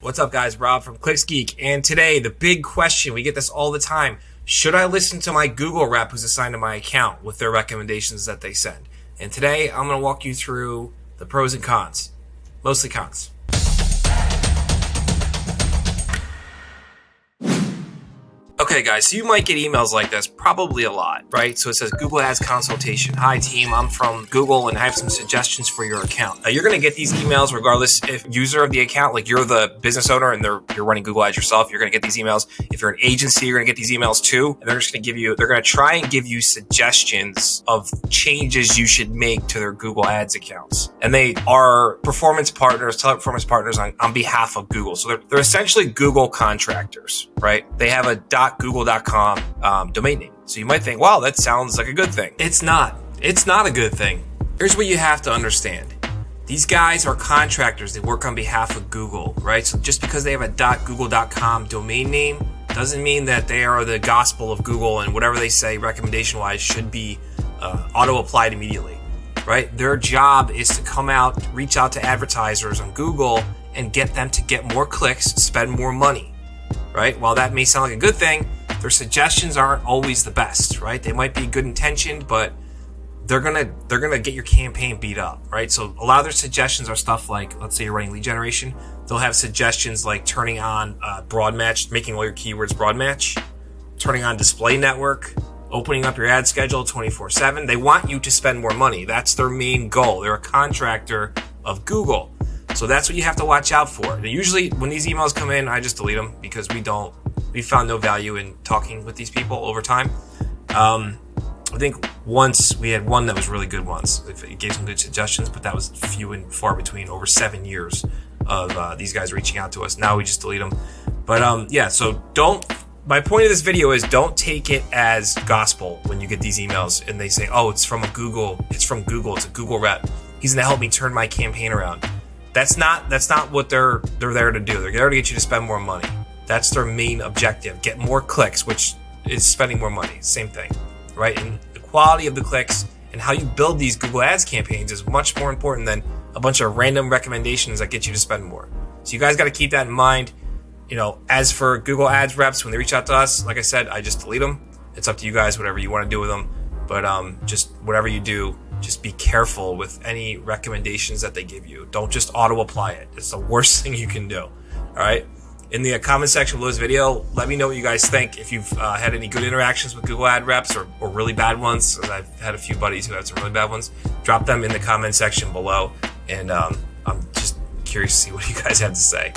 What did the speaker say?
What's up, guys? Rob from ClicksGeek, and today the big question, we get this all the time: should I listen to my Google rep who's assigned to my account with their recommendations that they send? And today I'm going to walk you through the pros and cons, mostly cons. Okay, guys, so you might get emails like this, probably a lot, right? So it says Google Ads consultation. Hi, team, I'm from Google and I have some suggestions for your account. Now, you're going to get these emails regardless if user of the account, like you're the business owner and you're running Google Ads yourself, you're going to get these emails. If you're an agency, you're going to get these emails too. And they're just going to they're going to try and give you suggestions of changes you should make to their Google Ads accounts. And they are performance partners, teleperformance partners on behalf of Google. So they're essentially Google contractors, right? They have a .google.com domain name. So you might think, wow, that sounds like a good thing. It's not. It's not a good thing. Here's what you have to understand. These guys are contractors. They work on behalf of Google, right? So just because they have a .google.com domain name doesn't mean that they are the gospel of Google and whatever they say recommendation-wise should be auto-applied immediately, right? Their job is to come out, reach out to advertisers on Google and get them to get more clicks, spend more money. Right? While that may sound like a good thing, their suggestions aren't always the best, right? They might be good intentioned, but they're gonna get your campaign beat up, right? So a lot of their suggestions are stuff like, let's say you're running lead generation, they'll have suggestions like turning on broad match, making all your keywords broad match, turning on display network, opening up your ad schedule 24/7. They want you to spend more money. That's their main goal. They're a contractor of Google. So that's what you have to watch out for. And usually when these emails come in, I just delete them because we found no value in talking with these people over time. I think once we had one that was really good once. It gave some good suggestions, but that was few and far between over 7 years of these guys reaching out to us. Now we just delete them. But yeah, so my point of this video is don't take it as gospel when you get these emails and they say, oh, it's from Google, it's a Google rep. He's gonna help me turn my campaign around. That's not what they're there to do. They're there to get you to spend more money. That's their main objective. Get more clicks, which is spending more money. Same thing, right? And the quality of the clicks and how you build these Google Ads campaigns is much more important than a bunch of random recommendations that get you to spend more. So you guys got to keep that in mind. You know, as for Google Ads reps, when they reach out to us, like I said, I just delete them. It's up to you guys, whatever you want to do with them. But just whatever you do, just be careful with any recommendations that they give you. Don't just auto-apply it. It's the worst thing you can do. All right? In the comment section below this video, let me know what you guys think. If you've had any good interactions with Google Ad reps or really bad ones, because I've had a few buddies who had some really bad ones, drop them in the comment section below. And I'm just curious to see what you guys have to say.